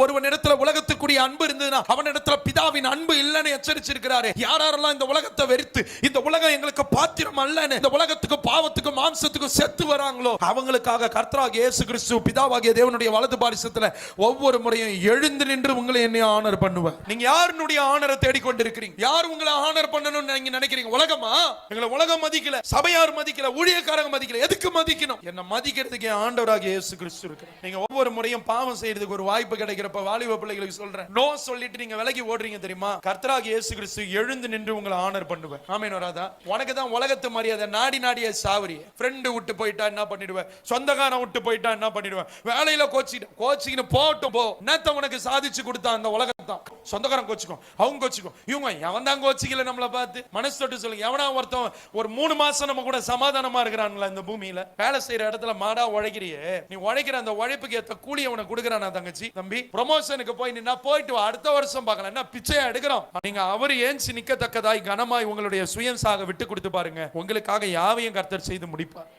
ஒருவனிடத்துல உலகத்துக்குரிய அன்பு இருந்ததுன்னா அவனிடத்துல பிதாவின் அன்பு இல்லைன்னு எச்சரிச்சிருக்கிறாரு. யாரெல்லாம் இந்த உலகத்தை வெறுத்து இந்த உலகம் எங்களுக்கு பாத்திரம் அல்லன்னு இந்த உலகத்துக்கு பாவத்துக்கு மாம்சத்துக்கு செத்து வராங்களோ அவங்களுக்காக கர்த்தராகிய இயேசு கிறிஸ்து பிதாவாகிய தேவனுடைய வலது பாரிசத்துல ஒவ்வொரு முறையும் எழுந்து நின்று உங்களை என்ன ஆனர் பண்ணுவேன். நீங்க யாருடைய ஆனரை தேடிக்கொண்டிருக்கிறீங்க? யார் உங்களை ஆனர் பண்ணணும்னு நீங்க நினைக்கிறீங்க? உலகமா? எங்களை உலகம் மதிக்கல, சபையார் மதிக்கல, ஊழியக்காரங்க மதிக்கல. எதுக்கு மதிக்கணும்? என்ன மதிக்கிறதுக்கு ஆண்டவராகிய இயேசு கிறிஸ்து இருக்கிறார். நீங்க ஒவ்வொரு முறையும் பாவம் செய்யறதுக்கு ஒரு வாய்ப்பு கிடைக்கிறப்ப வாலிப பிள்ளைகளுக்கு சொல்றேன், நோ சொல்லிட்டு நீங்க விலகி ஓடுறீங்க தெரியுமா? கர்த்தராகிய இயேசு கிறிஸ்து எழுந்து நின்று உங்களை ஆனர் பண்ணுவேன். ஆமென் வராதா? உனக்கு தான் உலகத்து மரியாதை. நாடிய சாவரிய ஃப்ரெண்ட் விட்டு போயிட்டா என்ன பண்ணிடுவேன்? சொந்தக்காரன் விட்டு போயிட்டா என்ன பண்ணிடுவேன்? வேலையில கோச்சிக்கிட்டு போட்டும் போ. என்னத்த உனக்கு சாதிச்சு கொடுத்தா அந்த உலகத்தான். சொந்தக்காரன் கோச்சிக்கும், அவங்க கோச்சிக்கும், இவங்க எவன் தான் கோச்சிக்கல. நம்மளை பார்த்து மனசு தொட்டு சொல்லுங்க, எவனா ஒருத்தன் ஒரு 3 மாசம் நம்ம கூட சமாதானமா இருக்கிறாங்களா? இந்த பூமியில வேலை செய்யற இடத்துல மாடா உழைக்கிறியே, நீ உழைக்கிற அந்த உழைப்புக்கு ஏத்த கூலியை உனக்கு கொடுக்குறானா? தங்கச்சி, தம்பி, ப்ரமோஷனுக்கு போய் நின்னா போயிட்டு அடுத்த வருஷம் பார்க்கலாம். என்ன பிச்சையா எடுக்கிறோம்? நீங்க அவர் ஏஞ்சி நிக்கத்தக்கதாய் கனமாய் உங்களுடைய சுயம் சாக விட்டு கொடுத்து பாருங்க. உங்களுக்காக யாவையும் கர்த்தர் செய்து முடிப்பார்.